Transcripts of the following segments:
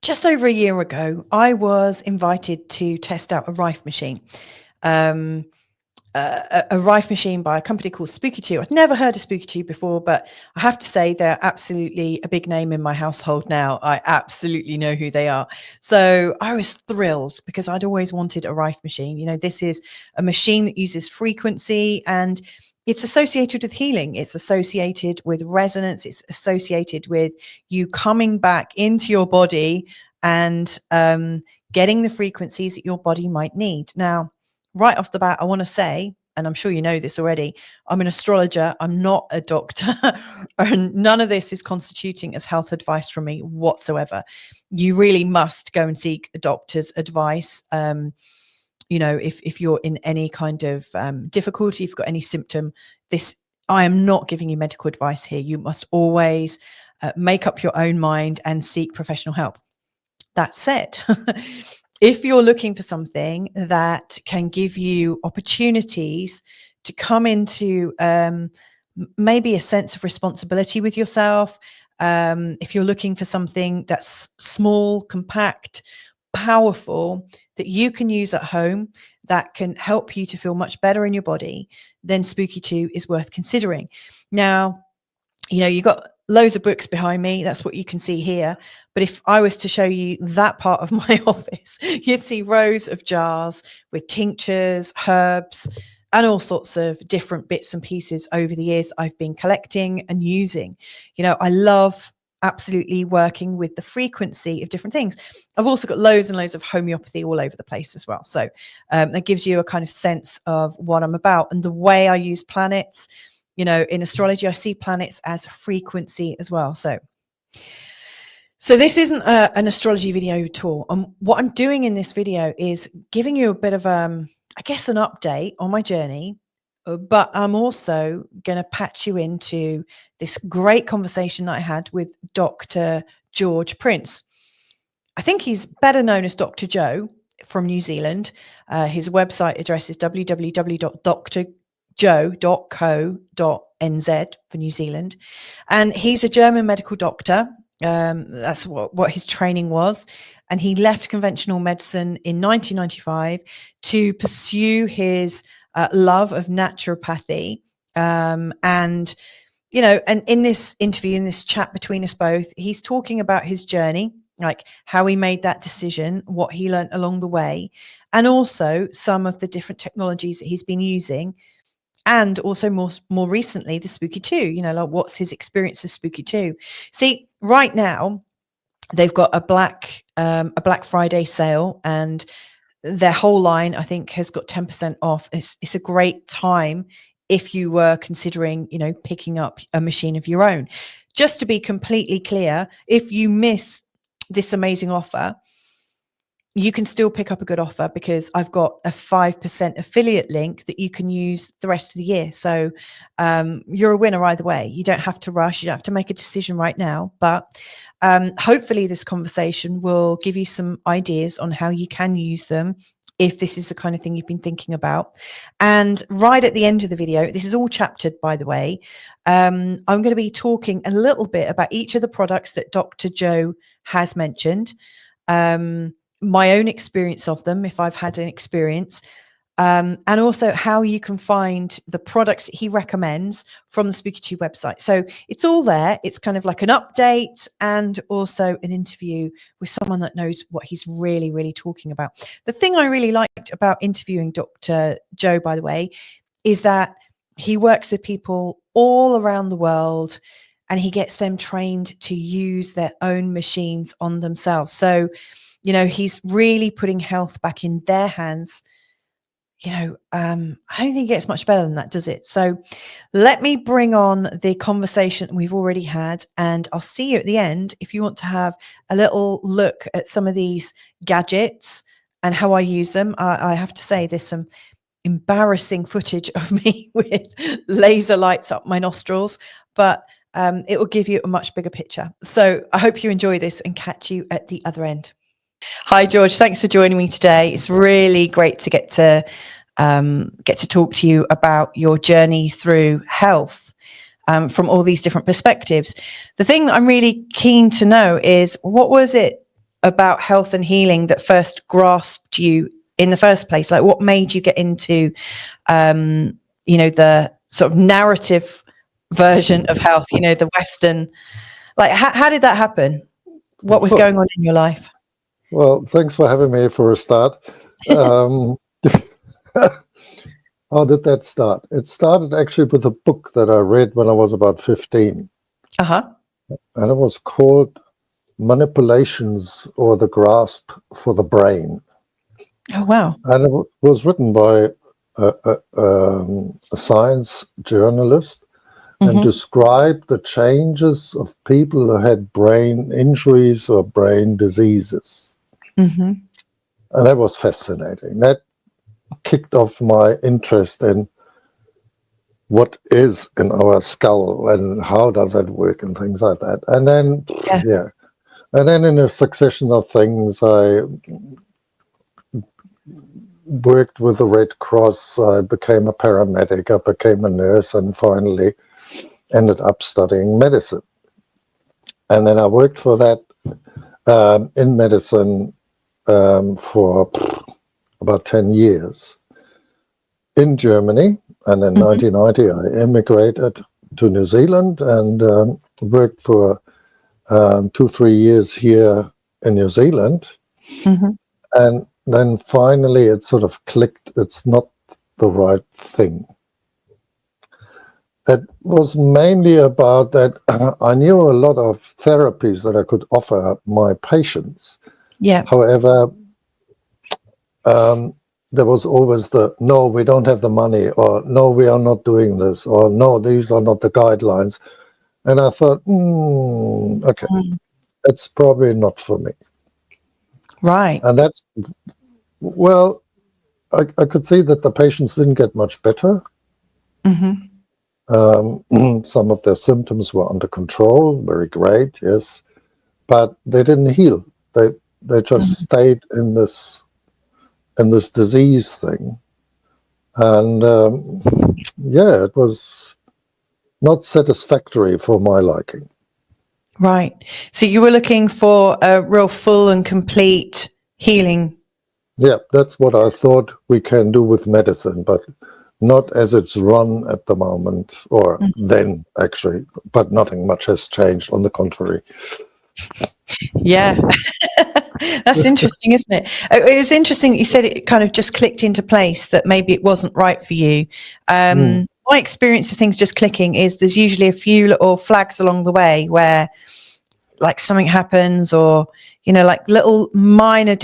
just over a year ago, I was invited to test out a RIFE machine. A RIFE machine by a company called Spooky 2. I'd never heard of Spooky 2 before, but I have to say they're absolutely a big name in my household now. I absolutely know who they are. So I was thrilled because I'd always wanted a RIFE machine. You know, this is a machine that uses frequency and it's associated with healing. It's associated with resonance. It's associated with you coming back into your body and getting the frequencies that your body might need. Now, right off the bat, I want to say, and I'm sure you know this already, I'm an astrologer. I'm not a doctor. And none of this is constituting as health advice from me whatsoever. You really must go and seek a doctor's advice. You know, if you're in any kind of difficulty, if you've got any symptom, I am not giving you medical advice here. You must always make up your own mind and seek professional help. That said, if you're looking for something that can give you opportunities to come into maybe a sense of responsibility with yourself, if you're looking for something that's small, compact, powerful, that you can use at home, that can help you to feel much better in your body, then Spooky 2 is worth considering. Now, you know, you've got loads of books behind me. That's what you can see here. But if I was to show you that part of my office, you'd see rows of jars with tinctures, herbs, and all sorts of different bits and pieces over the years I've been collecting and using. You know, I love absolutely working with the frequency of different things. I've also got loads and loads of homeopathy all over the place as well. So that gives you a kind of sense of what I'm about and the way I use planets. You know, in astrology, I see planets as frequency as well. So this isn't an astrology video at all. What I'm doing in this video is giving you a bit of, I guess, an update on my journey. But I'm also going to patch you into this great conversation that I had with Dr. Jorg Prinz. I think he's better known as Dr. Joe from New Zealand. His website address is www.drjoe.co.nz for New Zealand. And he's a German medical doctor. That's what his training was. And he left conventional medicine in 1995 to pursue his love of naturopathy. And, you know, and in this interview, in this chat between us both, he's talking about his journey, like how he made that decision, what he learned along the way, and also some of the different technologies that he's been using. And also more recently, the Spooky 2, you know, like what's his experience of Spooky 2? See, right now, they've got a Black Friday sale, and their whole line, I think, has got 10% off. It's a great time if you were considering, you know, picking up a machine of your own. Just to be completely clear, if you miss this amazing offer, you can still pick up a good offer because I've got a 5% affiliate link that you can use the rest of the year. So you're a winner either way. You don't have to rush. You don't have to make a decision right now. But hopefully this conversation will give you some ideas on how you can use them if this is the kind of thing you've been thinking about. And right at the end of the video, this is all chaptered, by the way, I'm going to be talking a little bit about each of the products that Dr. Joe has mentioned. My own experience of them, if I've had an experience, and also how you can find the products that he recommends from the Spooky 2 website. So it's all there. It's kind of like an update and also an interview with someone that knows what he's really, really talking about. The thing I really liked about interviewing Dr. Joe, by the way, is that he works with people all around the world and he gets them trained to use their own machines on themselves. So, you know, he's really putting health back in their hands. You know, I don't think it gets much better than that, does it? So let me bring on the conversation we've already had, and I'll see you at the end if you want to have a little look at some of these gadgets and how I use them. I have to say there's some embarrassing footage of me with laser lights up my nostrils, but it will give you a much bigger picture. So I hope you enjoy this and catch you at the other end. Hi, George. Thanks for joining me today. It's really great to get to talk to you about your journey through health from all these different perspectives. The thing that I'm really keen to know is, what was it about health and healing that first grasped you in the first place? Like, what made you get into, the sort of narrative version of health, the Western, like, how did that happen? What was going on in your life? Well, thanks for having me for a start. How did that start? It started actually with a book that I read when I was about 15. Uh-huh. And it was called Manipulations or the Grasp for the Brain. Oh, wow. And it was written by a science journalist and described the changes of people who had brain injuries or brain diseases. And that was fascinating. That kicked off my interest in what is in our skull and how does that work and things like that. And then, and then in a succession of things, I worked with the Red Cross. I became a paramedic. I became a nurse, and finally ended up studying medicine. And then I worked for that in medicine for about 10 years in Germany. And in 1990, I immigrated to New Zealand and worked for 2-3 years here in New Zealand. And then finally it sort of clicked. It's not the right thing. It was mainly about that I knew a lot of therapies that I could offer my patients. Yeah. However, there was always no, we don't have the money, or no, we are not doing this, or no, these are not the guidelines. And I thought, okay, it's probably not for me. Right. And that's, well, I could see that the patients didn't get much better. Some of their symptoms were under control, very great, yes, but they didn't heal. They just stayed in this disease thing. And it was not satisfactory for my liking. Right. So you were looking for a real full and complete healing. Yeah, that's what I thought we can do with medicine, but not as it's run at the moment, or then actually, but nothing much has changed, on the contrary. Yeah. That's interesting, isn't it? It was interesting that you said it kind of just clicked into place, that maybe it wasn't right for you. My experience of things just clicking is there's usually a few little flags along the way where like something happens, or, like little minor,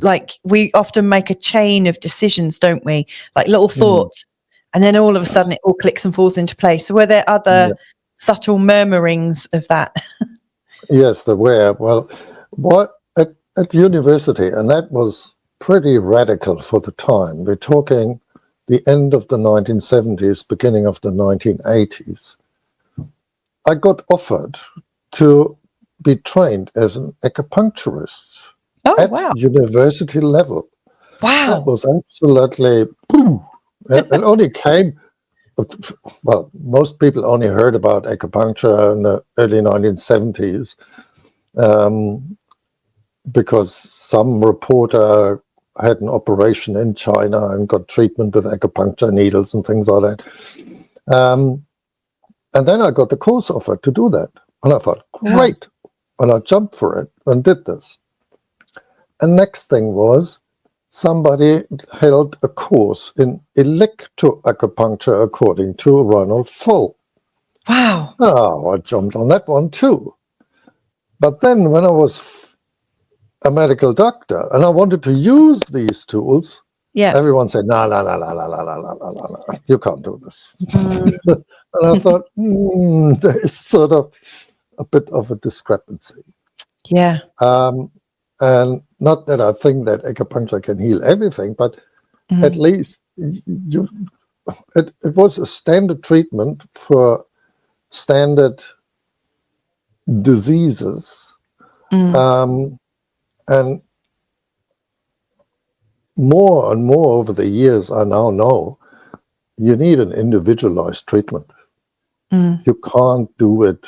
like we often make a chain of decisions, don't we? Like little thoughts. And then all of a sudden it all clicks and falls into place. So were there other subtle murmurings of that? Yes, there were. Well, at university, and that was pretty radical for the time. We're talking the end of the 1970s, beginning of the 1980s. I got offered to be trained as an acupuncturist at university level. Wow. That was absolutely boom. It only came, well, most people only heard about acupuncture in the early 1970s because some reporter had an operation in China and got treatment with acupuncture needles and things like that. And then I got the course offer to do that. And I thought, great. And I jumped for it and did this. And next thing was, somebody held a course in electroacupuncture according to Ronald Full. Wow. Oh, I jumped on that one too. But then when I was a medical doctor and I wanted to use these tools, everyone said, no, you can't do this. And I thought, there's sort of a bit of a discrepancy. Yeah. And not that I think that acupuncture can heal everything, but at least it was a standard treatment for standard diseases. And more and more over the years, I now know you need an individualized treatment. You can't do it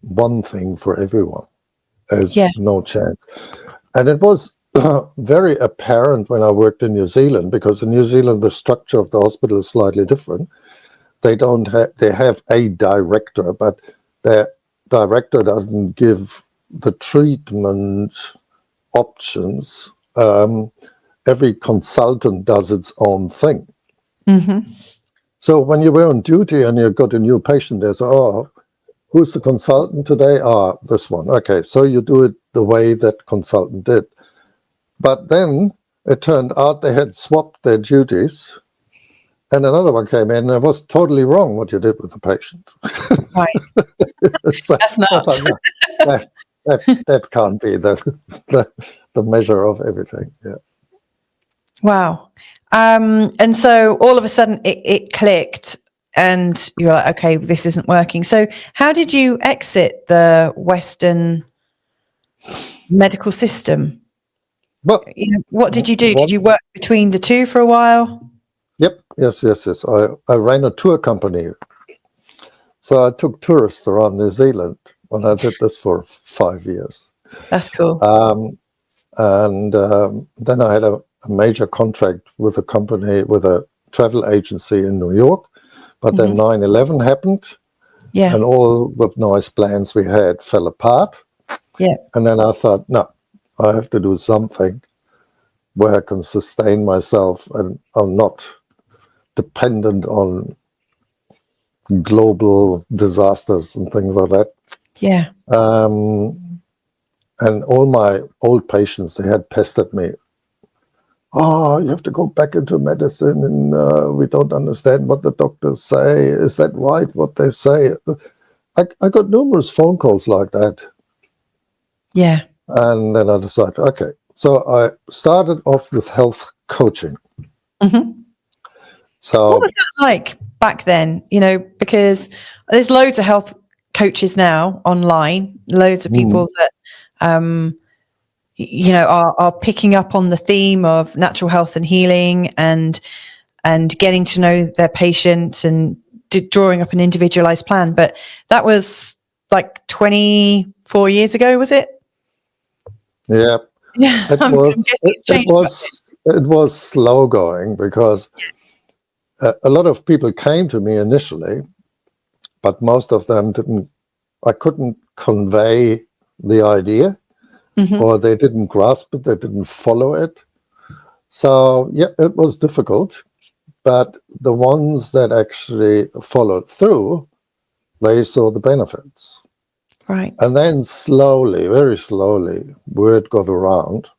one thing for everyone. There's no chance. And it was very apparent when I worked in New Zealand, because in New Zealand the structure of the hospital is slightly different. They don't have, they have a director, but their director doesn't give the treatment options. Every consultant does its own thing. Mm-hmm. So when you were on duty and you got a new patient, there's, oh, who's the consultant today? Ah, this one. Okay, so you do it the way that consultant did. But then it turned out they had swapped their duties, and another one came in, and it was totally wrong what you did with the patient. Right. So That's nuts. that can't be the measure of everything. Yeah. Wow. And so all of a sudden it clicked, and you're like, okay, this isn't working. So how did you exit the Western medical system? But what did you do? Did you work between the two for a while? Yep. Yes. I ran a tour company. So I took tourists around New Zealand when I did this for 5 years. That's cool. Then I had a major contract with a company, with a travel agency in New York. But then 9/11 happened. Yeah. And all the nice plans we had fell apart. Yeah. And then I thought, no, I have to do something where I can sustain myself and I'm not dependent on global disasters and things like that. Yeah. And all my old patients, they had pestered me. Oh, you have to go back into medicine, and we don't understand what the doctors say. Is that right, what they say? I got numerous phone calls like that. Yeah. And then I decided, okay. So I started off with health coaching. Mm-hmm. So what was that like back then? Because there's loads of health coaches now online, loads of people that are picking up on the theme of natural health and healing, and getting to know their patient and drawing up an individualized plan. But that was like 24 years ago, was it? Yeah. Yeah. It was slow going, because a lot of people came to me initially, but most of them I couldn't convey the idea, or they didn't grasp it, they didn't follow it. So yeah, it was difficult, but the ones that actually followed through, they saw the benefits. Right. And then slowly, very slowly, word got around,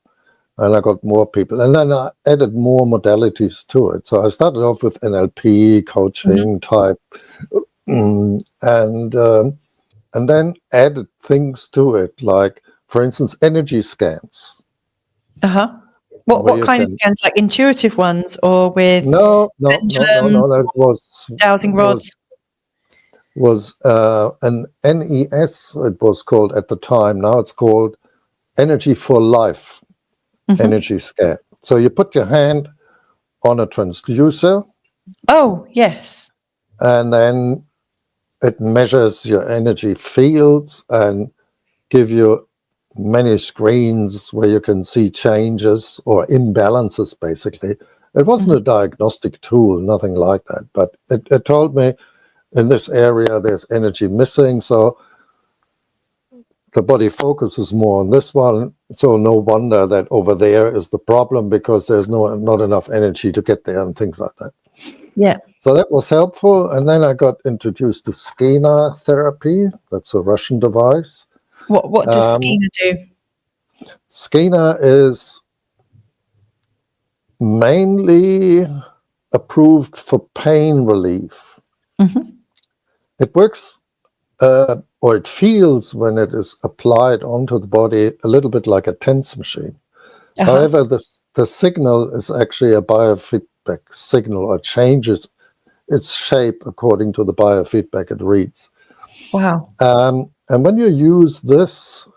and I got more people. And then I added more modalities to it. So I started off with NLP coaching type, and then added things to it, like, for instance, energy scans. Uh-huh. What kind of scans? Like intuitive ones, or with no. pendulums, That was dowsing rods? Was an NES, it was called at the time. Now it's called Energy for Life energy scan. So you put your hand on a transducer. Oh, yes. And then it measures your energy fields and give you many screens where you can see changes or imbalances, basically. It wasn't a diagnostic tool, nothing like that, but it told me in this area there's energy missing, so the body focuses more on this one. So no wonder that over there is the problem, because there's not enough energy to get there and things like that. Yeah. So that was helpful. And then I got introduced to skeena therapy. That's a Russian device. What does skeena do? Skeena is mainly approved for pain relief. It works, or it feels when it is applied onto the body, a little bit like a TENS machine. However, the signal is actually a biofeedback signal, or changes its shape according to the biofeedback it reads. Wow. And when you use this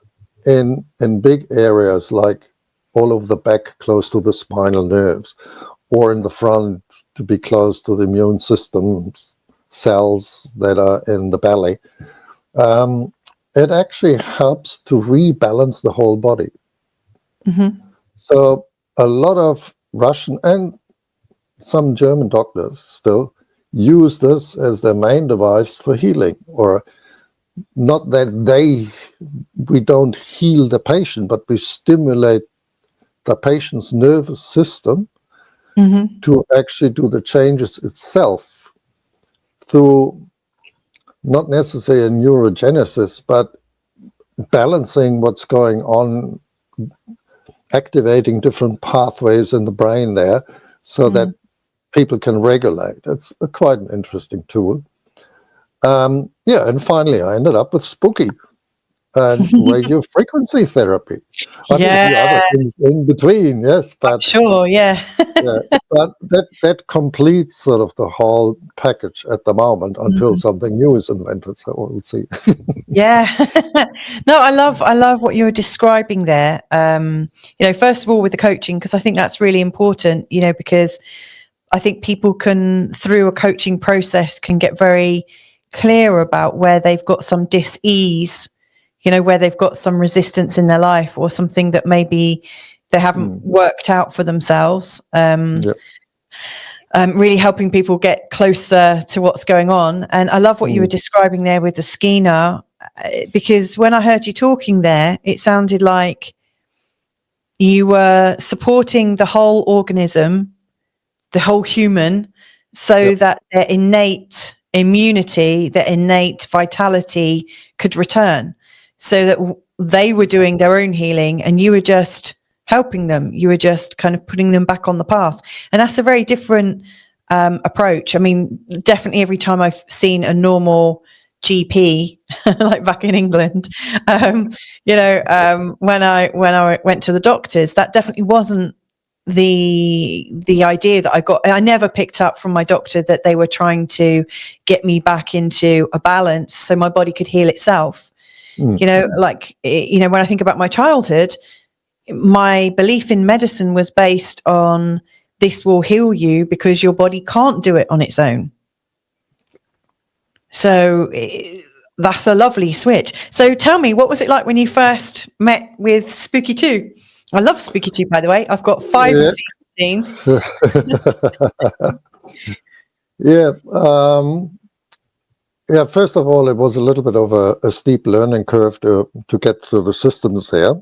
in big areas, like all over the back close to the spinal nerves, or in the front to be close to the immune system cells that are in the belly, it actually helps to rebalance the whole body. Mm-hmm. So a lot of Russian and some German doctors still use this as their main device for healing, or not that we don't heal the patient, but we stimulate the patient's nervous system Mm-hmm. to actually do the changes itself through not necessarily a neurogenesis, but balancing what's going on, activating different pathways in the brain there so that people can regulate. It's quite an interesting tool. Yeah, and finally I ended up with spooky and radio frequency therapy. I did a few other Yeah, things in between, yes, but sure. Yeah. yeah, but that completes sort of the whole package at the moment until something new is invented. So we'll see. Yeah. No, I love what you were describing there. First of all with the coaching, because I think that's really important, because I think people can, through a coaching process, can get very clear about where they've got some dis-ease, where they've got some resistance in their life, or something that maybe they haven't worked out for themselves. Yeah. Really helping people get closer to what's going on. And I love what you were describing there with the Skeena, because when I heard you talking there, it sounded like you were supporting the whole organism, the whole human, so that their innate immunity, their innate vitality could return, so that they were doing their own healing and you were just helping them. You were just kind of putting them back on the path. And that's a very different approach. I mean, definitely every time I've seen a normal GP, like back in England, when I went to the doctors, that definitely wasn't the idea that I got. I never picked up from my doctor that they were trying to get me back into a balance so my body could heal itself. When I think about my childhood, my belief in medicine was based on this will heal you because your body can't do it on its own. So that's a lovely switch. So tell me, what was it like when you first met with Spooky 2? I love Spooky 2, by the way. I've got 5 of these machines. Yeah. First of all, it was a little bit of a steep learning curve to get through the systems there,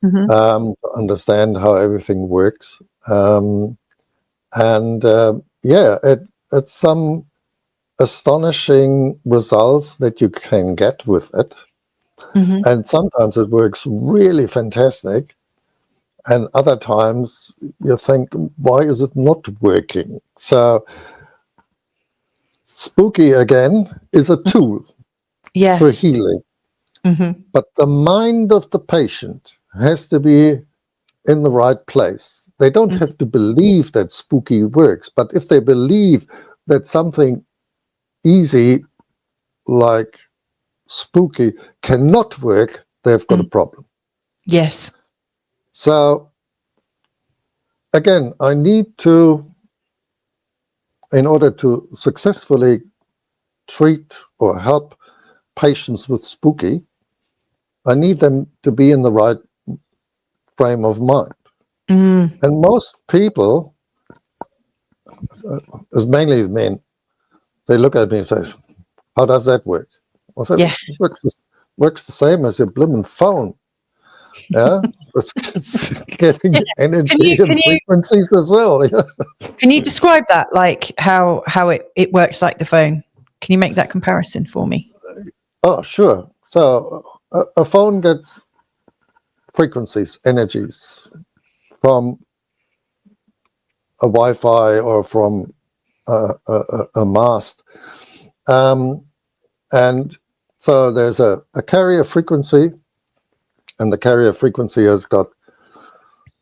to understand how everything works. It's some astonishing results that you can get with it. And sometimes it works really fantastic. And other times you think, why is it not working? So Spooky, again, is a tool for healing. But the mind of the patient has to be in the right place. They don't have to believe that Spooky works, but if they believe that something easy like Spooky cannot work, they've got a problem. Yes. So again, I need to, in order to successfully treat or help patients with Spooky, I need them to be in the right frame of mind. And most people, as mainly men, they look at me and say, how does that work? I said, it works the same as your blooming phone. Yeah, it's getting energy and frequencies as well. Yeah. Can you describe that, like how it works like the phone? Can you make that comparison for me? Oh, sure. So a phone gets frequencies, energies from a Wi-Fi or from a mast. And so there's a carrier frequency, and the carrier frequency has got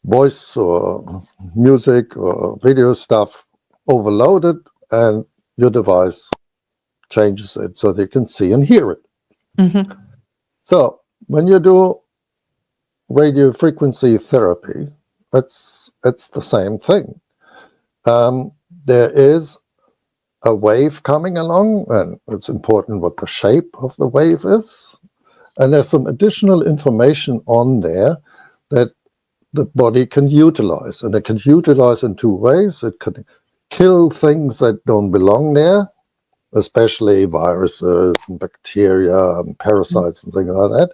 voice or music or video stuff overloaded, and your device changes it so they can see and hear it. So when you do radio frequency therapy, it's the same thing. There is a wave coming along, and it's important what the shape of the wave is. And there's some additional information on there that the body can utilize. And it can utilize in two ways. It can kill things that don't belong there, especially viruses and bacteria and parasites and things like that.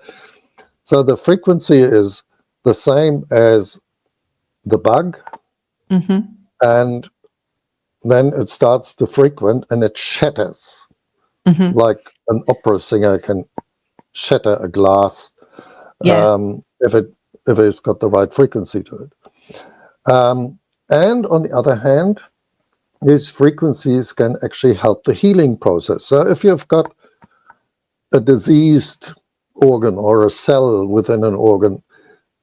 So the frequency is the same as the bug, and then it starts to frequent and it shatters, like an opera singer can shatter a glass if it's got the right frequency to it. And on the other hand, these frequencies can actually help the healing process. So if you've got a diseased organ or a cell within an organ,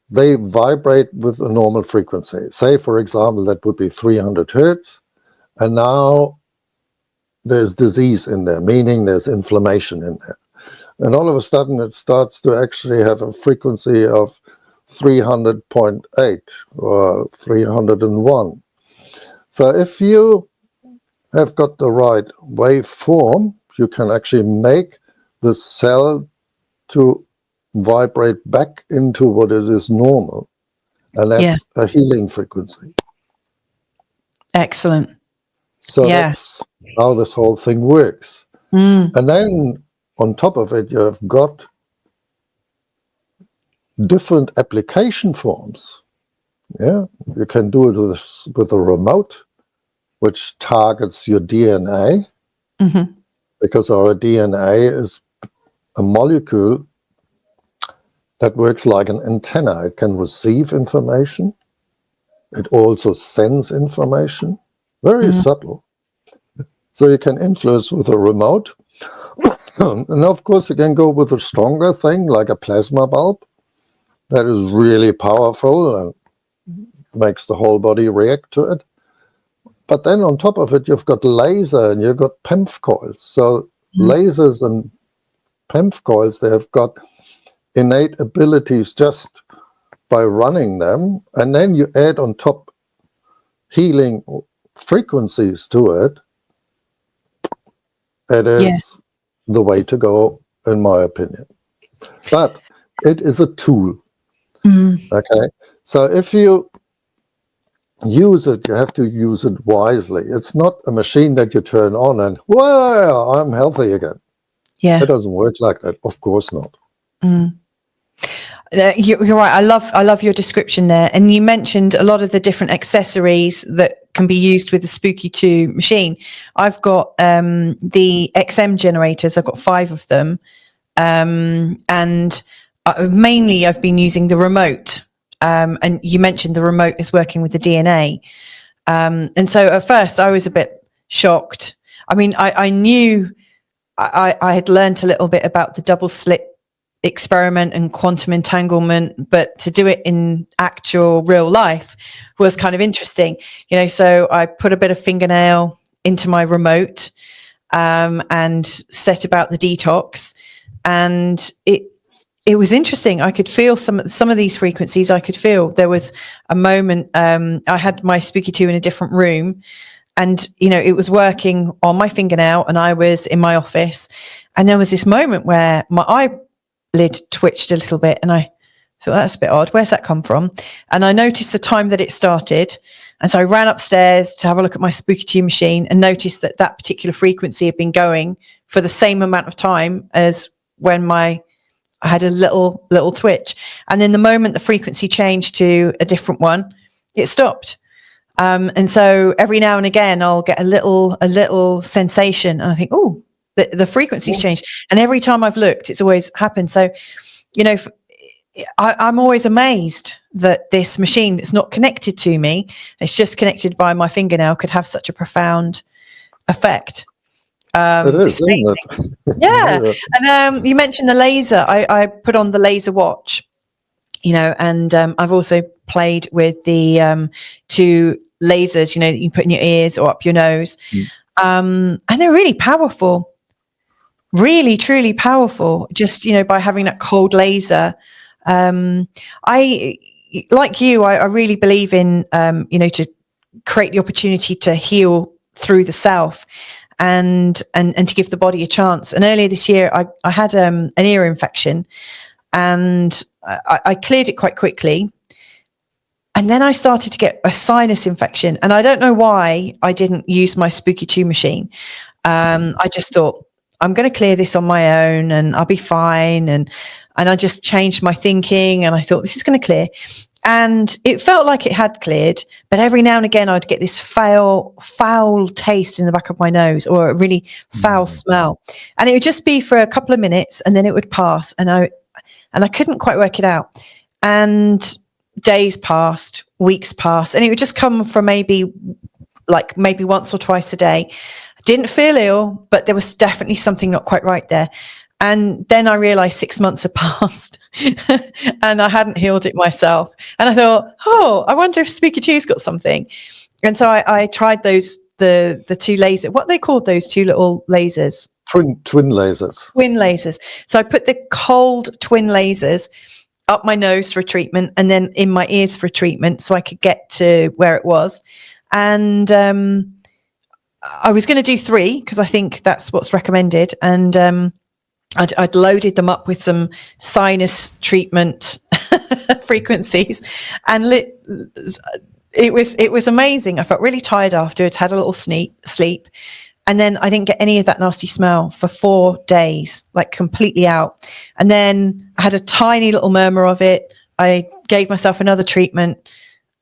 they vibrate with a normal frequency. Say, for example, that would be 300 hertz, and now there's disease in there, meaning there's inflammation in there. And all of a sudden it starts to actually have a frequency of 300.8 or 301. So if you have got the right waveform, you can actually make the cell to vibrate back into what is normal. And that's a healing frequency. Excellent. So that's how this whole thing works. And then on top of it, you have got different application forms. Yeah, you can do it with a remote, which targets your DNA, because our DNA is a molecule that works like an antenna. It can receive information. It also sends information, very subtle. So you can influence with a remote. And of course, you can go with a stronger thing like a plasma bulb that is really powerful and makes the whole body react to it. But then on top of it, you've got laser and you've got PEMF coils. So lasers and PEMF coils, they have got innate abilities just by running them. And then you add on top healing frequencies to it. It is the way to go, in my opinion. But it is a tool. Okay? So if you use it, you have to use it wisely. It's not a machine that you turn on and, wow, I'm healthy again. It doesn't work like that. Of course not. You're right. I love your description there. And you mentioned a lot of the different accessories that can be used with the Spooky 2 machine. I've got the XM generators. I've got 5 of them. And mainly I've been using the remote. And you mentioned the remote is working with the DNA. And so at first I was a bit shocked. I mean, I knew I had learned a little bit about the double slit experiment and quantum entanglement, but to do it in actual real life was kind of interesting, so I put a bit of fingernail into my remote and set about the detox, and it was interesting. I could feel some of these frequencies. I could feel there was a moment I had my Spooky 2 in a different room, and it was working on my fingernail and I was in my office, and there was this moment where my eyelid twitched a little bit and I thought, that's a bit odd. Where's that come from? And I noticed the time that it started. And so I ran upstairs to have a look at my Spooky 2 machine and noticed that particular frequency had been going for the same amount of time as when I had a little twitch. And then the moment the frequency changed to a different one, it stopped. And so every now and again, I'll get a little sensation. And I think, oh, the frequency's changed. And every time I've looked, it's always happened. So, I'm always amazed that this machine that's not connected to me, it's just connected by my fingernail, could have such a profound effect. It is, isn't it? Yeah. And you mentioned the laser. I put on the laser watch, and I've also played with the 2 lasers, that you put in your ears or up your nose. And they're really powerful. Really, truly powerful, just, by having that cold laser. I, like you, I really believe in, to create the opportunity to heal through the self and to give the body a chance. And earlier this year, I had an ear infection, and I cleared it quite quickly. And then I started to get a sinus infection. And I don't know why I didn't use my Spooky 2 machine. I just thought, I'm going to clear this on my own and I'll be fine. And I just changed my thinking and I thought, this is going to clear. And it felt like it had cleared, but every now and again I'd get this foul taste in the back of my nose, or a really foul smell. And it would just be for a couple of minutes and then it would pass. And I couldn't quite work it out. And days passed, weeks passed, and it would just come from maybe once or twice a day. I didn't feel ill, but there was definitely something not quite right there. And then I realized 6 months had passed and I hadn't healed it myself. And I thought, I wonder if Spooky 2's got something. And so I tried those, the two lasers. What are they called, those two little lasers? Twin lasers. Twin lasers. So I put the cold twin lasers up my nose for a treatment and then in my ears for a treatment so I could get to where it was. And I was going to do 3 because I think that's what's recommended. And I'd loaded them up with some sinus treatment frequencies, and it was amazing. I felt really tired afterwards, had a little sleep, and then I didn't get any of that nasty smell for 4 days, like completely out. And then I had a tiny little murmur of it. I gave myself another treatment,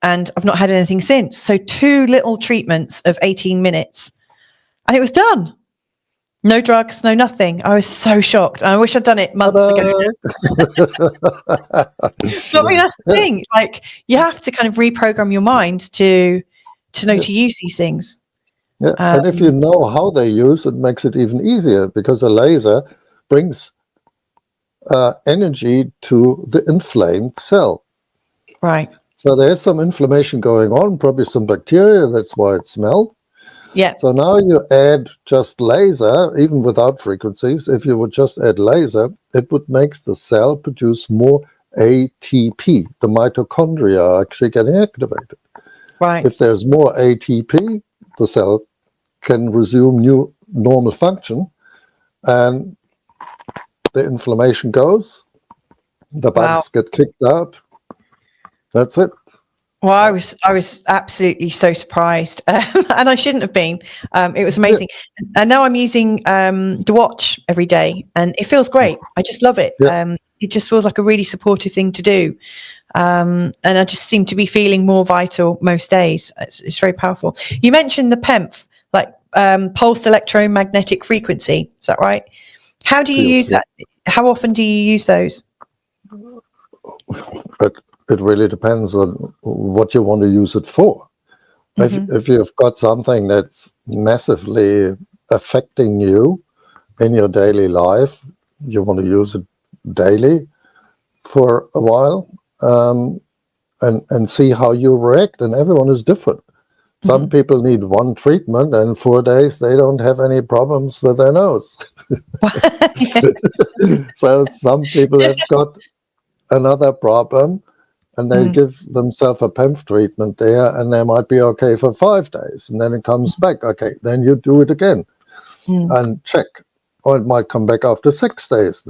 and I've not had anything since. So 2 little treatments of 18 minutes, and it was done. No drugs, no nothing. I was so shocked. I wish I'd done it months ago. So, I mean, that's the thing. Like, you have to kind of reprogram your mind to know to use these things. Yeah, and if you know how they use, it makes it even easier, because a laser brings energy to the inflamed cell. Right. So there's some inflammation going on, probably some bacteria. That's why it smelled. Yeah. So now you add just laser, even without frequencies. If you would just add laser, it would make the cell produce more ATP. The mitochondria are actually getting activated. Right. If there's more ATP, the cell can resume new normal function, and the inflammation goes, the bugs get kicked out. That's it. Well, I was absolutely so surprised, and I shouldn't have been. It was amazing. Yeah. And now I'm using the watch every day, and it feels great. I just love it. Yeah. It just feels like a really supportive thing to do, and I just seem to be feeling more vital most days. It's very powerful. You mentioned the PEMF, like pulsed electromagnetic frequency. Is that right? How do you use that? How often do you use those? It really depends on what you want to use it for. Mm-hmm. If you've got something that's massively affecting you in your daily life, you want to use it daily for a while, and see how you react. And everyone is different. Some people need one treatment, and 4 days they don't have any problems with their nose. So some people have got another problem, and they give themselves a PEMF treatment there, and they might be okay for 5 days, and then it comes back. Okay, then you do it again and check. Or it might come back after 6 days.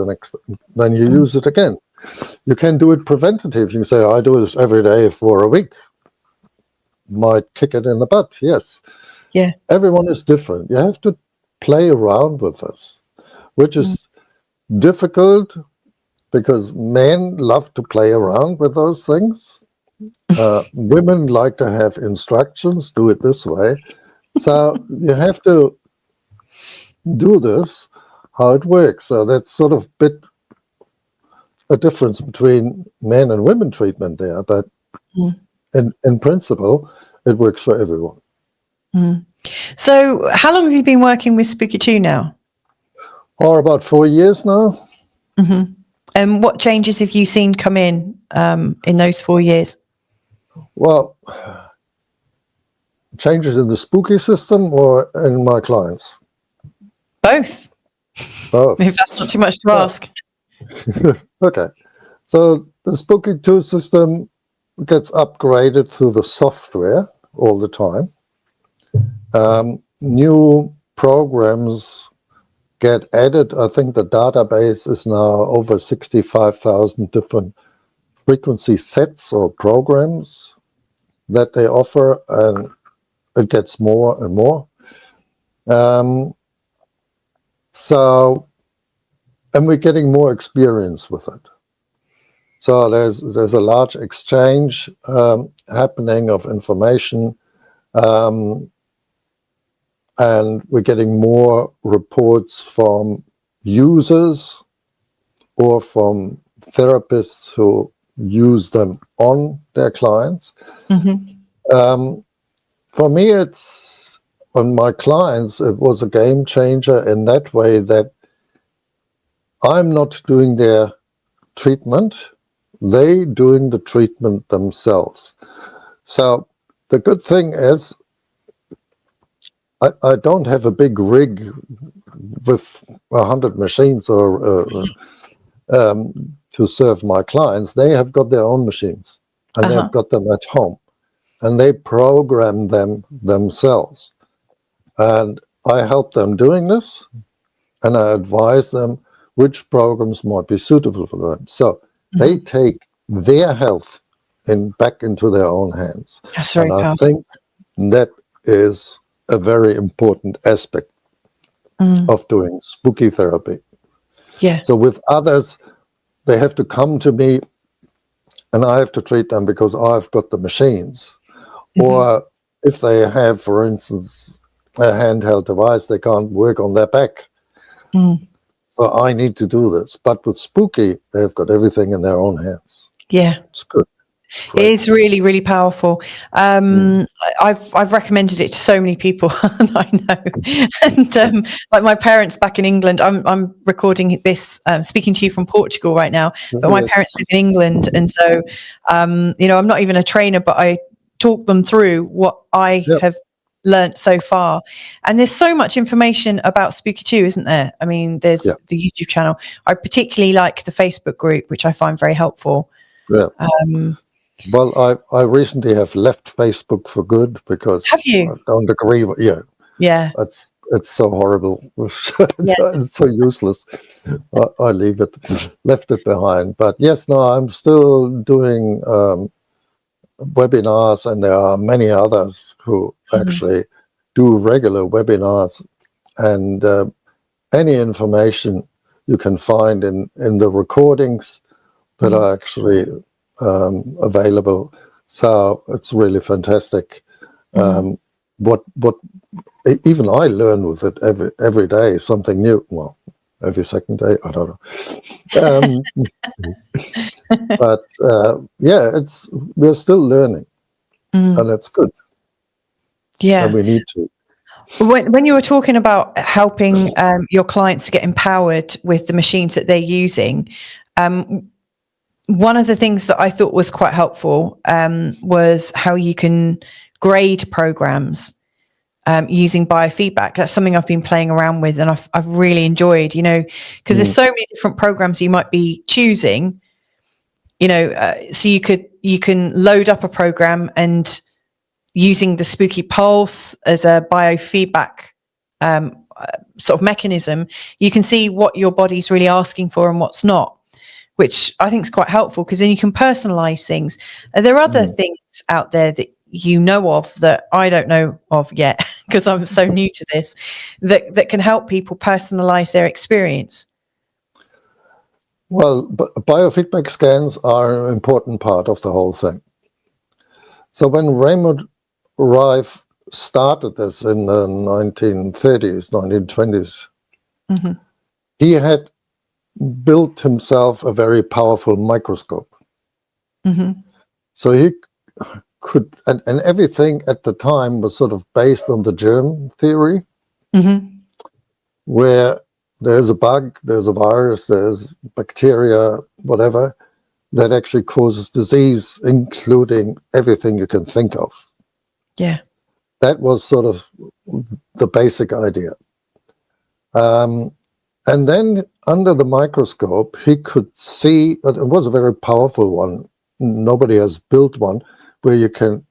Then you use it again. You can do it preventative. You can say, I do this every day for a week. Might kick it in the butt, yes. Yeah. Everyone is different. You have to play around with this, which is difficult, because men love to play around with those things. Women like to have instructions, do it this way. So you have to do this, how it works. So that's sort of a difference between men and women treatment there. But in principle, it works for everyone. So how long have you been working with Spooky 2 now? About 4 years now. Mm-hmm. And what changes have you seen come in those 4 years? Well, changes in the Spooky system or in my clients? Both. Both. If that's not too much to ask. Okay. So the Spooky 2 system gets upgraded through the software all the time. New programs get added. I think the database is now over 65,000 different frequency sets or programs that they offer, and it gets more and more. And we're getting more experience with it. So there's a large exchange happening of information, and we're getting more reports from users or from therapists who use them on their clients. For me, on my clients, it was a game changer in that way that I'm not doing their treatment, they doing the treatment themselves. So the good thing is I don't have a big rig with 100 machines or to serve my clients. They have got their own machines, and they've got them at home, and they program them themselves. And I help them doing this, and I advise them which programs might be suitable for them. So they take their health back into their own hands. That's very powerful. I think that is a very important aspect of doing spooky therapy. Yeah. So with others, they have to come to me, and I have to treat them because I've got the machines. Or if they have, for instance, a handheld device, they can't work on their back. So I need to do this. But with spooky, they've got everything in their own hands. Yeah. It's good. It is really, really powerful. I've recommended it to so many people, I know. And like my parents back in England, I'm recording this, speaking to you from Portugal right now, but my parents live in England. And so, I'm not even a trainer, but I talk them through what I have learnt so far. And there's so much information about spooky too, isn't there? I mean, there's the YouTube channel. I particularly like the Facebook group, which I find very helpful. Yeah. Well, I recently have left Facebook for good because have you? I don't agree with it's so horrible. It's so useless. I left it behind. But yes, no, I'm still doing webinars, and there are many others who actually do regular webinars, and any information you can find in the recordings that are actually available. So it's really fantastic. What even I learn with it every day, something new. Well, every second day, I don't know. But we're still learning, and it's good. Yeah, and we need to. When you were talking about helping your clients to get empowered with the machines that they're using, one of the things that I thought was quite helpful was how you can grade programs using biofeedback. That's something I've been playing around with, and I've really enjoyed, because there's so many different programs you might be choosing, so you can load up a program, and using the spooky pulse as a biofeedback sort of mechanism, you can see what your body's really asking for and what's not, which I think is quite helpful, because then you can personalize things. Are there other things out there that you know of that I don't know of yet, because I'm so new to this, that can help people personalize their experience? Well, biofeedback scans are an important part of the whole thing. So when Raymond RIFE started this in the 1930s, 1920s, he had built himself a very powerful microscope. So he could, and everything at the time was sort of based on the germ theory, where there's a bug, there's a virus, there's bacteria, whatever, that actually causes disease, including everything you can think of. Yeah. That was sort of the basic idea. And then under the microscope, he could see, it was a very powerful one. Nobody has built one where you can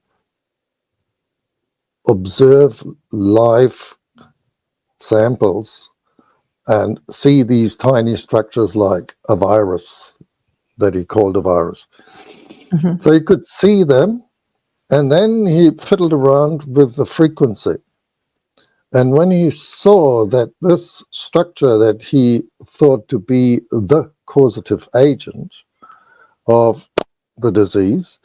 observe live samples and see these tiny structures like a virus that he called a virus. So he could see them And then he fiddled around with the frequency. And when he saw that this structure that he thought to be the causative agent of the disease,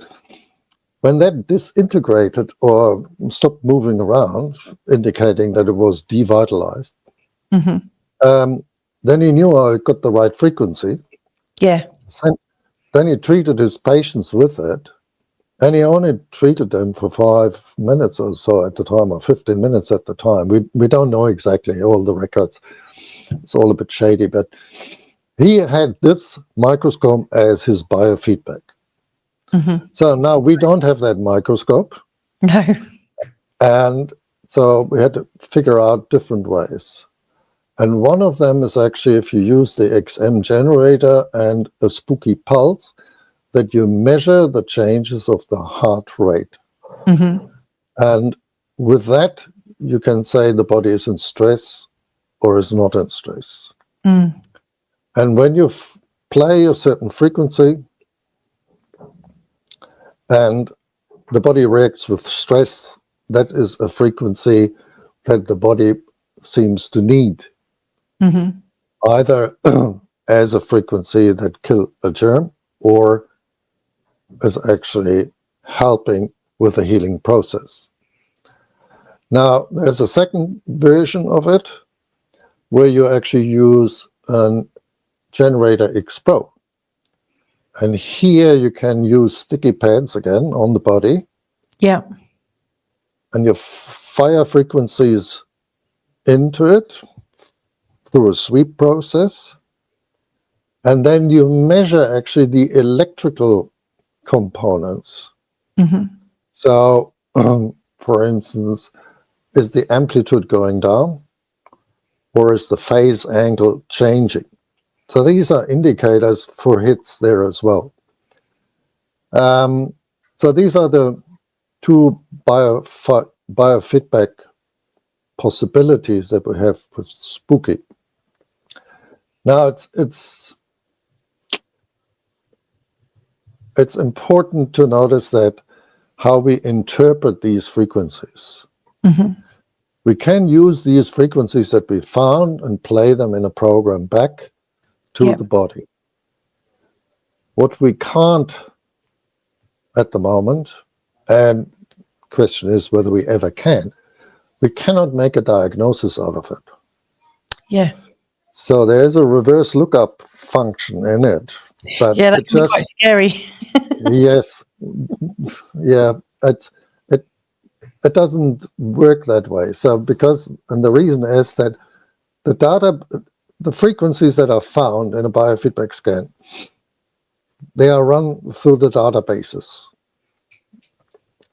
when that disintegrated or stopped moving around, indicating that it was devitalized, then he knew I got the right frequency. Yeah. So then he treated his patients with it, and he only treated them for 5 minutes or so at the time, or 15 minutes at the time. We don't know exactly all the records. It's all a bit shady, but he had this microscope as his biofeedback. So now we don't have that microscope. No. And so we had to figure out different ways. And one of them is actually if you use the XM generator and a spooky pulse, that you measure the changes of the heart rate. And with that, you can say the body is in stress or is not in stress. And when you play a certain frequency and the body reacts with stress, that is a frequency that the body seems to need. Either as a frequency that kills a germ or is actually helping with the healing process. Now, there's a second version of it where you actually use a generator X Pro. And here you can use sticky pads again on the body. Yeah. And you fire frequencies into it through a sweep process. And then you measure actually the electrical components. So, for instance, is the amplitude going down or is the phase angle changing? So these are indicators for hits there as well. So these are the two biofeedback possibilities that we have with spooky. Now it's important to notice that how we interpret these frequencies. We can use these frequencies that we found and play them in a program back to the body. What we can't at the moment, and question is whether we ever can, we cannot make a diagnosis out of it. Yeah. So there's a reverse lookup function in it. But yeah, that can be quite scary. Yes. Yeah, it doesn't work that way. So and the reason is that the frequencies that are found in a biofeedback scan, they are run through the databases.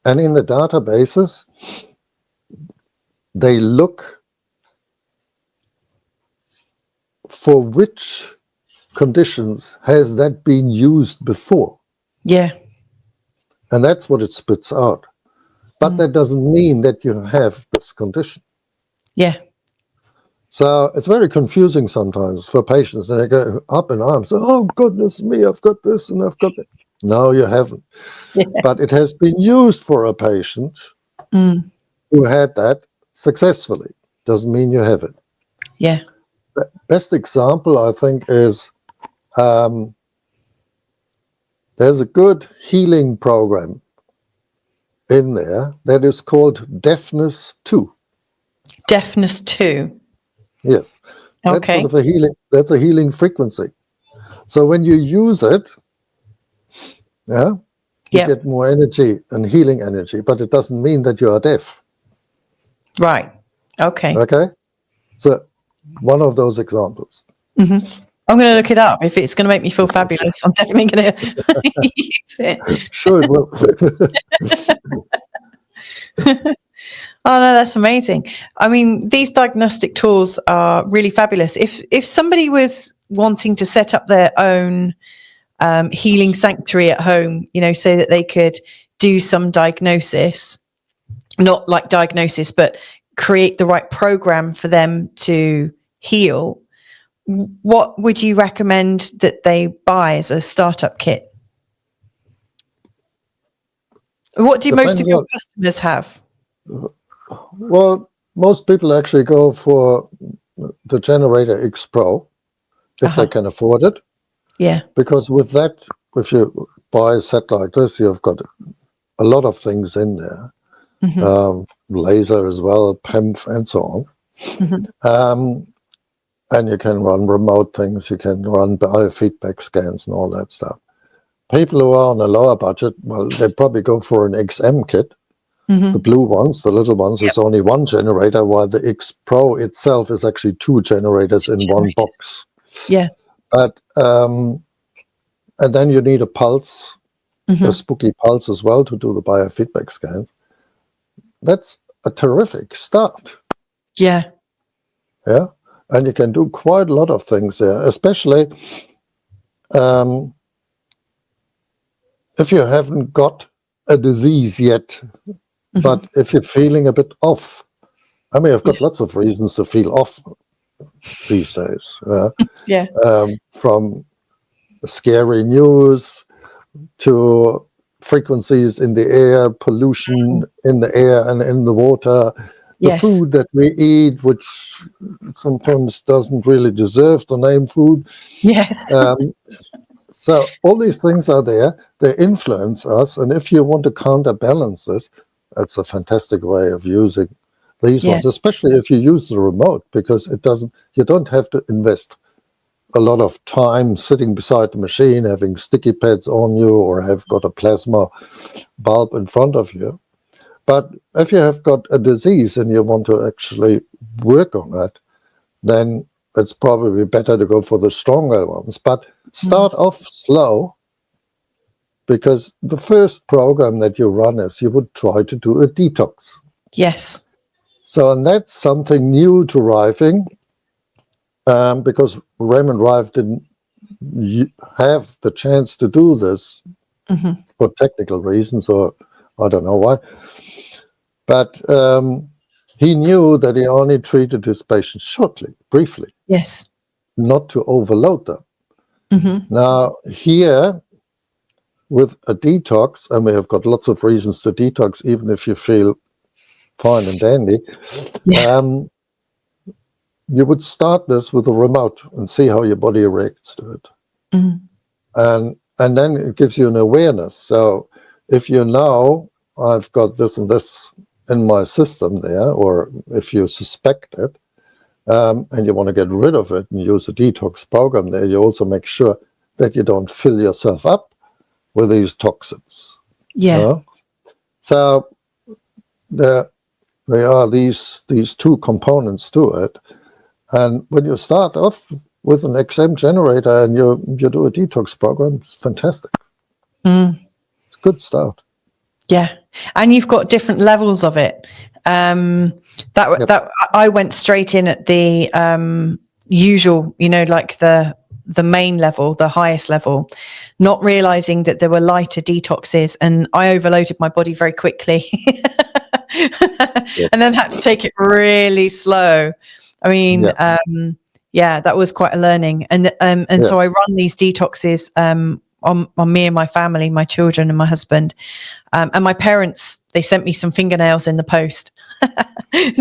And in the databases, they look for which conditions has that been used before. Yeah. And that's what it spits out. But that doesn't mean that you have this condition. Yeah. So it's very confusing sometimes for patients. And they go up in arms, oh, goodness me, I've got this and I've got that. No, you haven't. Yeah. But it has been used for a patient who had that successfully. Doesn't mean you have it. Yeah. The best example, I think, is there's a good healing program in there that is called Deafness 2. Deafness 2. Yes. That's Okay. sort of a healing, that's a healing frequency. So when you use it, you get more energy and healing energy, but it doesn't mean that you are deaf. Right. Okay. Okay. So one of those examples. I'm going to look it up. If it's going to make me feel fabulous, I'm definitely going to use it. Sure it will. Oh no, that's amazing. I mean, these diagnostic tools are really fabulous. If somebody was wanting to set up their own healing sanctuary at home, so that they could do some diagnosis, not like diagnosis, but create the right program for them to heal, what would you recommend that they buy as a startup kit? What do most of Depends your on, customers have? well, most people actually go for the Generator X Pro if they can afford it, Yeah. because with that, if you buy a set like this, you've got a lot of things in there, laser as well, PEMF, and so on. And you can run remote things, you can run biofeedback scans and all that stuff. People who are on a lower budget, well, they probably go for an XM kit. The blue ones, the little ones, is only one generator, while the X Pro itself is actually two generators in one box. Yeah. But and then you need a pulse, a spooky pulse as well, to do the biofeedback scans. That's a terrific start. Yeah. Yeah, and you can do quite a lot of things there, especially if you haven't got a disease yet, but if you're feeling a bit off. I mean, I've got lots of reasons to feel off these days. Yeah. From scary news to frequencies in the air, pollution in the air and in the water, the food that we eat, which sometimes doesn't really deserve the name food. Yes. So all these things are there. They influence us. And if you want to counterbalance this, that's a fantastic way of using these ones, especially if you use the remote, because you don't have to invest a lot of time sitting beside the machine, having sticky pads on you, or have got a plasma bulb in front of you. But if you have got a disease and you want to actually work on that, then it's probably better to go for the stronger ones. But start off slow, because the first program that you run is you would try to do a detox. Yes. So, and that's something new to RIFing, because Raymond Rife didn't have the chance to do this for technical reasons, or I don't know why. But he knew that he only treated his patients shortly, briefly. Yes. Not to overload them. Now, here, with a detox, and we have got lots of reasons to detox, even if you feel fine and dandy, you would start this with a remote and see how your body reacts to it. And then it gives you an awareness. So if you know, I've got this and this in my system there, or if you suspect it, and you want to get rid of it and use a detox program there, you also make sure that you don't fill yourself up with these toxins. So there are these two components to it. And when you start off with an XM generator and you do a detox program, it's fantastic. It's a good start. Yeah. And you've got different levels of it. That I went straight in at the usual, like the main level, the highest level, not realizing that there were lighter detoxes, and I overloaded my body very quickly. And then had to take it really slow. I mean, that was quite a learning. And so I run these detoxes on me and my family, my children and my husband. And my parents, they sent me some fingernails in the post.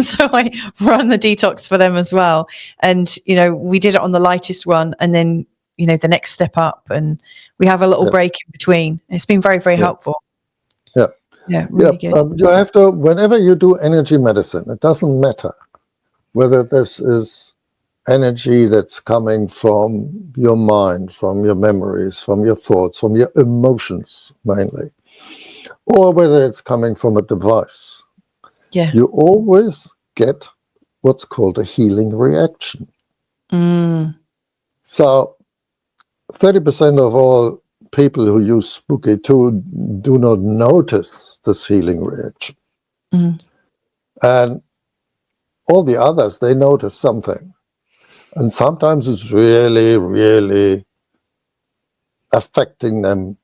So I run the detox for them as well. And, we did it on the lightest one, and then, the next step up, and we have a little break in between. It's been very, very helpful. Yeah, really good. You have to, whenever you do energy medicine, it doesn't matter whether this is energy that's coming from your mind, from your memories, from your thoughts, from your emotions mainly, or whether it's coming from a device. You always get what's called a healing reaction. So 30% of all people who use Spooky 2 do not notice this healing reaction. And all the others, they notice something. And sometimes it's really, really affecting them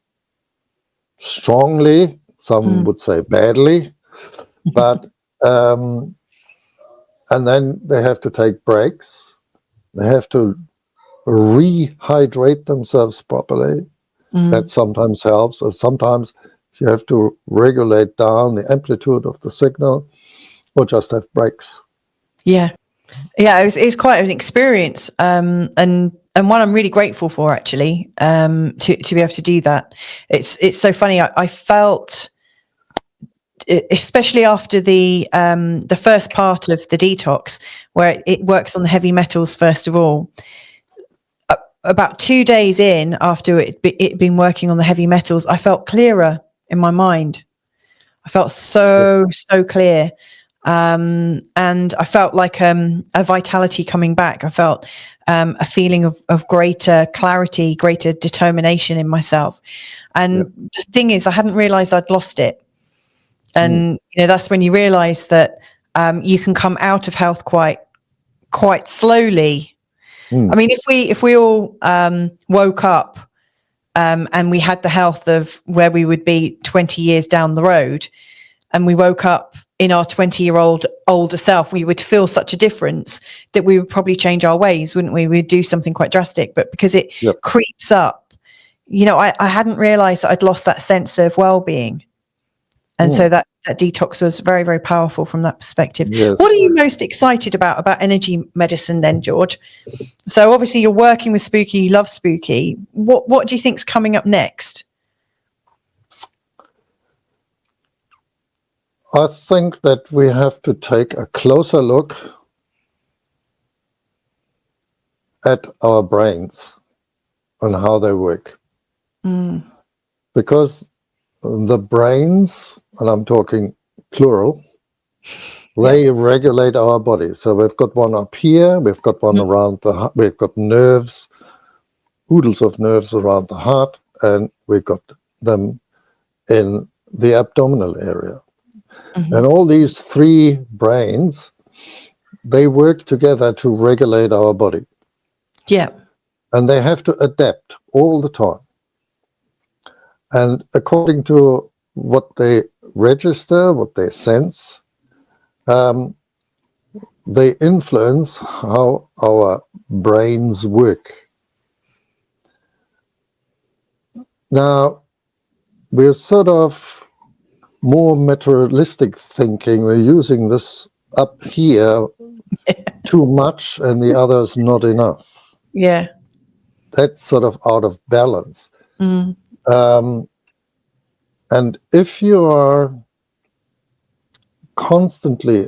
strongly. Some would say badly. But, and then they have to take breaks. They have to rehydrate themselves properly. That sometimes helps. Or sometimes You have to regulate down the amplitude of the signal, or just have breaks. Yeah. Yeah, it's quite an experience, and one I'm really grateful for, actually, to be able to do that. It's so funny. I felt, especially after the first part of the detox, where it works on the heavy metals first of all. About 2 days in, after it been working on the heavy metals, I felt clearer in my mind. I felt so clear. And I felt like a vitality coming back. I felt a feeling of greater clarity, greater determination in myself. And the thing is, I hadn't realized I'd lost it. And that's when you realize that you can come out of health quite slowly. I mean, if we all woke up and we had the health of where we would be 20 years down the road, and we woke up in our 20-year-old older self, we would feel such a difference that we would probably change our ways, wouldn't we? We'd do something quite drastic. But because it creeps up, I hadn't realized that I'd lost that sense of well-being. And so that detox was very, very powerful from that perspective. Yes. What are you most excited about energy medicine then, Jorg? So obviously you're working with Spooky, you love Spooky. What do you think's coming up next? I think that we have to take a closer look at our brains and how they work. Because the brains, and I'm talking plural, they regulate our body. So we've got one up here, we've got one around the heart, we've got nerves, oodles of nerves around the heart, and we've got them in the abdominal area. And all these three brains, they work together to regulate our body. Yeah. And they have to adapt all the time. And according to what they register, what they sense, they influence how our brains work. Now, we're sort of more materialistic thinking. We're using this up here too much and the others not enough. Yeah. That's sort of out of balance. And if you are constantly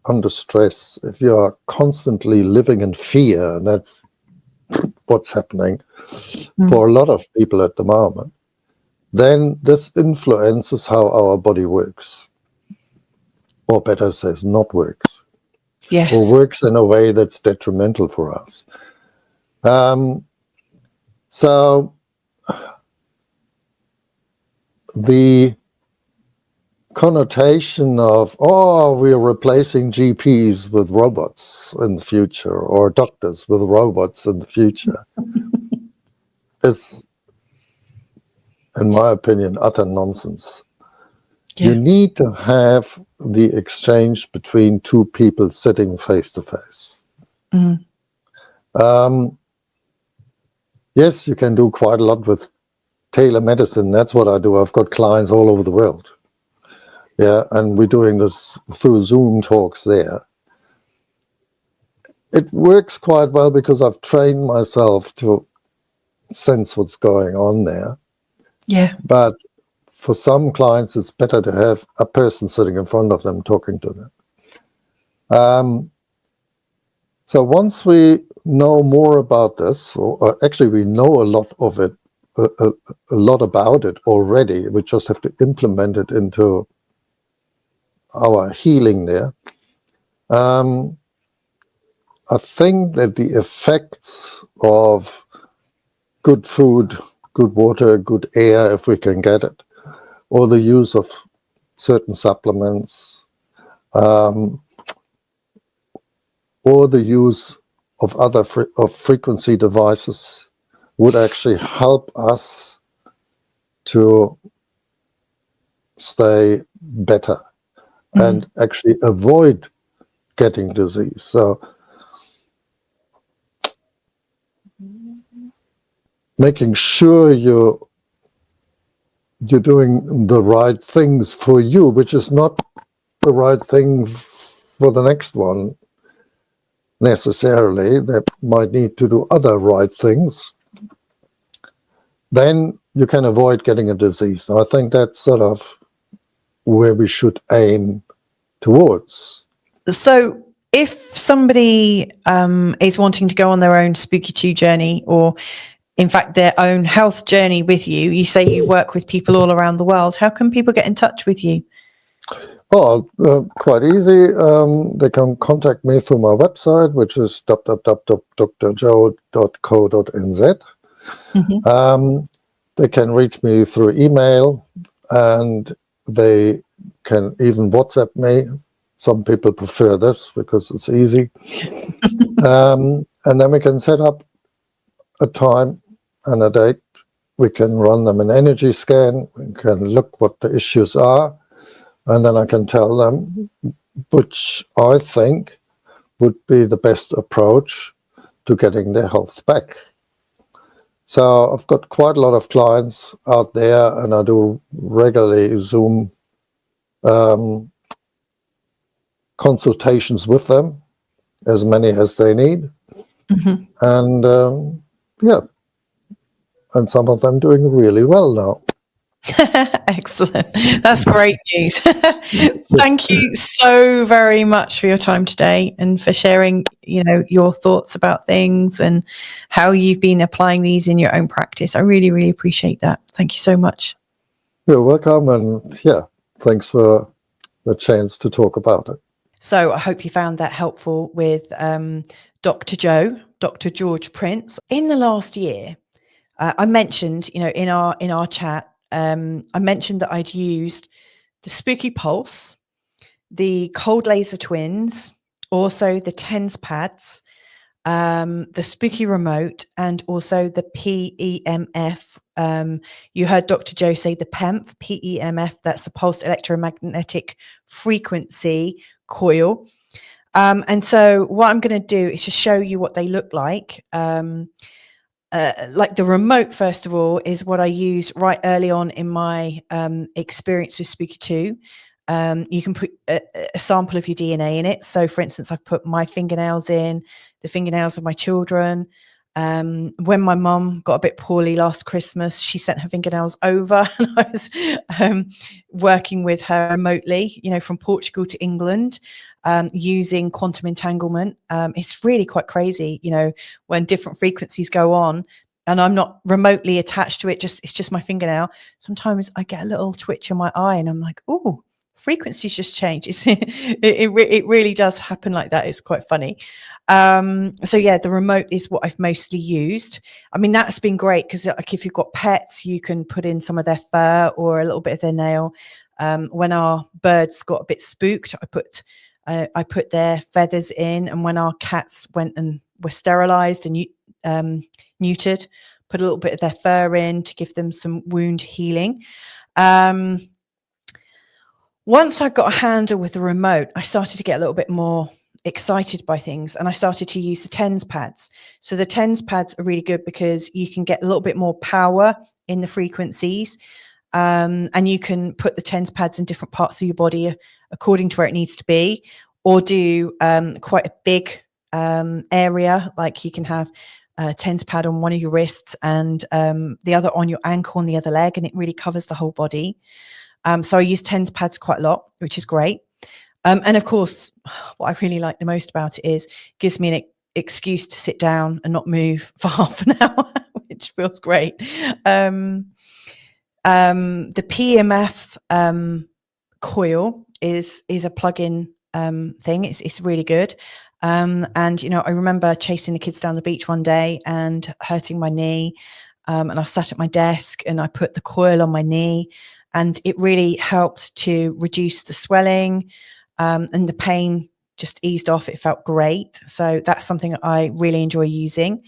under stress, if you are constantly living in fear, and that's what's happening for a lot of people at the moment, then this influences how our body works. Or better says, not works. Yes. Or works in a way that's detrimental for us. So the connotation of, we're replacing GPs with robots in the future, or doctors with robots in the future, is, in my opinion, utter nonsense. You need to have the exchange between two people sitting face to face. Yes, you can do quite a lot with telemedicine. That's what I do. I've got clients all over the world. Yeah, and we're doing this through Zoom talks there. It works quite well because I've trained myself to sense what's going on there. Yeah. But for some clients, it's better to have a person sitting in front of them talking to them. So once we know more about this, or actually we know a lot of it, a lot about it already, we just have to implement it into our healing there. I think that the effects of good food, good water, good air, if we can get it, or the use of certain supplements, or the use of other frequency devices would actually help us to stay better and actually avoid getting disease. So making sure you you're doing the right things for you, which is not the right thing for the next one necessarily. They might need to do other right things. Then you can avoid getting a disease. And I think that's sort of where we should aim towards. So if somebody is wanting to go on their own Spooky 2 journey, or in fact their own health journey with you, you say you work with people all around the world, how can people get in touch with you? Oh, quite easy. They can contact me through my website, which is www.drjo.co.nz. They can reach me through email, and they can even WhatsApp me. Some people prefer this because it's easy. And then we can set up a time and a date. We can run them an energy scan. We can look what the issues are. And then I can tell them which I think would be the best approach to getting their health back. So I've got quite a lot of clients out there, and I do regularly Zoom consultations with them, as many as they need. And and some of them doing really well now. Excellent. That's great news. Thank you so very much for your time today and for sharing, your thoughts about things and how you've been applying these in your own practice. I really, really appreciate that. Thank you so much. You're welcome. And thanks for the chance to talk about it. So I hope you found that helpful with Dr. Jorg Prinz. In the last year, I mentioned, in our chat, I mentioned that I'd used the Spooky Pulse, the Cold Laser Twins, also the TENS pads, the Spooky Remote, and also the PEMF. You heard Dr. Joe say the PEMF, PEMF, that's the Pulsed Electromagnetic Frequency Coil. And so what I'm going to do is just show you what they look like. Like the remote, first of all, is what I used right early on in my experience with Spooky 2. You can put a sample of your DNA in it. So, for instance, I've put my fingernails in, the fingernails of my children. When my mum got a bit poorly last Christmas, she sent her fingernails over, and I was working with her remotely, from Portugal to England, using quantum entanglement. It's really quite crazy, when different frequencies go on and I'm not remotely attached to it. It's just my fingernail. Sometimes I get a little twitch in my eye and I'm like, oh, frequencies just change. It really does happen like that. It's quite funny. So the remote is what I've mostly used. I mean, that's been great because like if you've got pets, you can put in some of their fur or a little bit of their nail. When our birds got a bit spooked, I put their feathers in, and when our cats went and were sterilized and neutered, put a little bit of their fur in to give them some wound healing. Once I got a handle with the remote, I started to get a little bit more excited by things, and I started to use the TENS pads. So the TENS pads are really good because you can get a little bit more power in the frequencies, and you can put the TENS pads in different parts of your body according to where it needs to be, or do quite a big area. Like you can have a TENS pad on one of your wrists and the other on your ankle and the other leg, and it really covers the whole body. So I use TENS pads quite a lot, which is great. And of course, what I really like the most about it is it gives me an excuse to sit down and not move for half an hour, which feels great. The PEMF coil is a plug-in thing. It's really good. And I remember chasing the kids down the beach one day and hurting my knee. And I sat at my desk and I put the coil on my knee, and it really helped to reduce the swelling, and the pain just eased off. It felt great. So that's something I really enjoy using.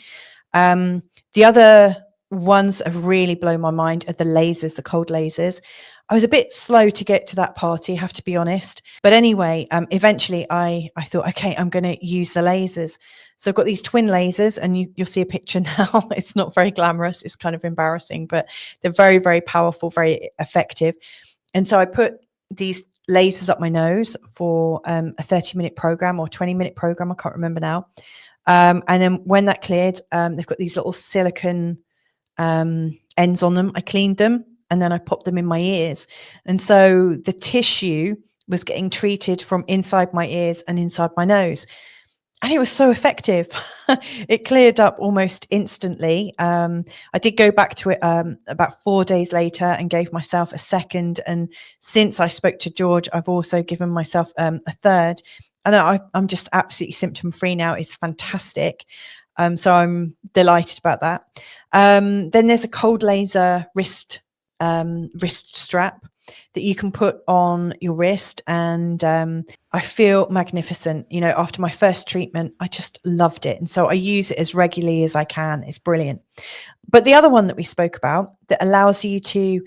The other ones that have really blown my mind are the lasers, the cold lasers. I was a bit slow to get to that party, have to be honest. But anyway, eventually I thought, okay, I'm going to use the lasers. So I've got these twin lasers, and you'll see a picture now. It's not very glamorous. It's kind of embarrassing, but they're very, very powerful, very effective. And so I put these lasers up my nose for a 30-minute program or 20-minute program. I can't remember now. And then when that cleared, they've got these little silicone ends on them. I cleaned them, and then I popped them in my ears. And so the tissue was getting treated from inside my ears and inside my nose. And it was so effective. It cleared up almost instantly. I did go back to it about 4 days later and gave myself a second. And since I spoke to George, I've also given myself a third. And I'm just absolutely symptom free now. It's fantastic. So I'm delighted about that. Then there's a cold laser wrist strap that you can put on your wrist, and I feel magnificent. You know, after my first treatment, I just loved it, and so I use it as regularly as I can. It's brilliant. But the other one that we spoke about that allows you to,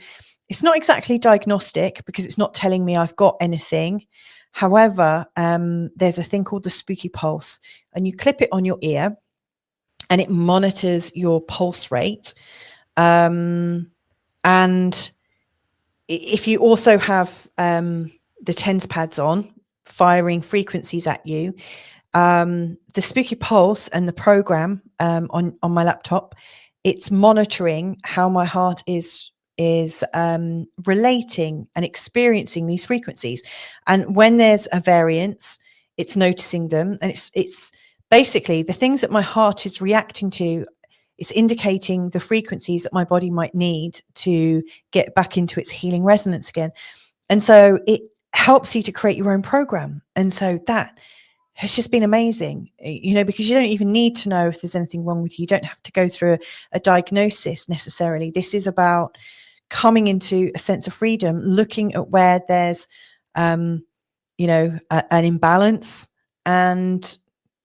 it's not exactly diagnostic because it's not telling me I've got anything. However, there's a thing called the spooky pulse, and you clip it on your ear, and it monitors your pulse rate. And if you also have the TENS pads on, firing frequencies at you, the spooky pulse and the program on my laptop, it's monitoring how my heart is relating and experiencing these frequencies. And when there's a variance, it's noticing them, and it's basically the things that my heart is reacting to. It's indicating the frequencies that my body might need to get back into its healing resonance again. And so it helps you to create your own program. And so that has just been amazing, you know, because you don't even need to know if there's anything wrong with you. You don't have to go through a diagnosis necessarily. This is about coming into a sense of freedom, looking at where there's, you know, an imbalance, and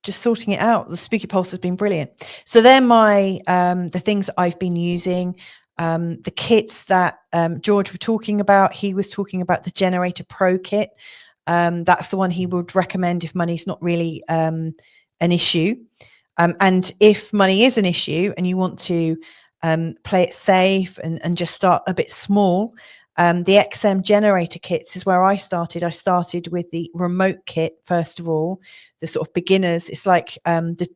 just sorting it out. The spooky pulse has been brilliant. So they're my the things that I've been using. The kits that George was talking about, he was talking about the Generator Pro kit. That's the one he would recommend if money's not really an issue. And if money is an issue and you want to play it safe and just start a bit small, the XM generator kits is where I started. I started with the remote kit, first of all, the sort of beginners. It's like the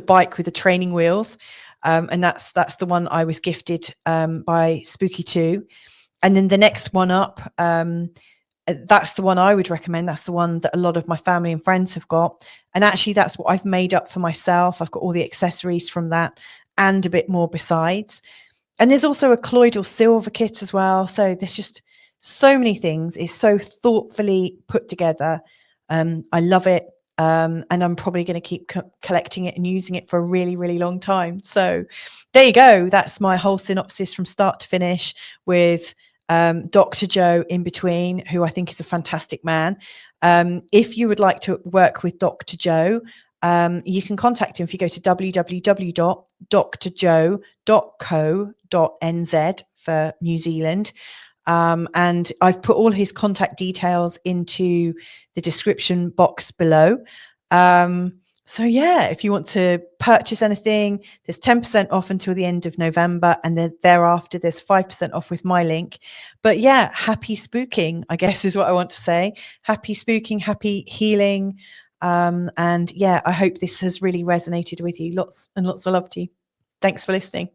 bike with the training wheels. And that's the one I was gifted by Spooky 2. And then the next one up, that's the one I would recommend. That's the one that a lot of my family and friends have got. And actually, that's what I've made up for myself. I've got all the accessories from that and a bit more besides. And there's also a colloidal silver kit as well. So there's just so many things. It's so thoughtfully put together. I love it. And I'm probably going to keep collecting it and using it for a really, really long time. So there you go. That's my whole synopsis from start to finish, with Dr. Joe in between, who I think is a fantastic man. If you would like to work with Dr. Joe, you can contact him if you go to www.drjoe.co.nz for New Zealand. And I've put all his contact details into the description box below. So yeah, if you want to purchase anything, there's 10% off until the end of November. And then thereafter, there's 5% off with my link. But yeah, happy spooking, I guess is what I want to say. Happy spooking, happy healing. And yeah, I hope this has really resonated with you. Lots and lots of love to you. Thanks for listening.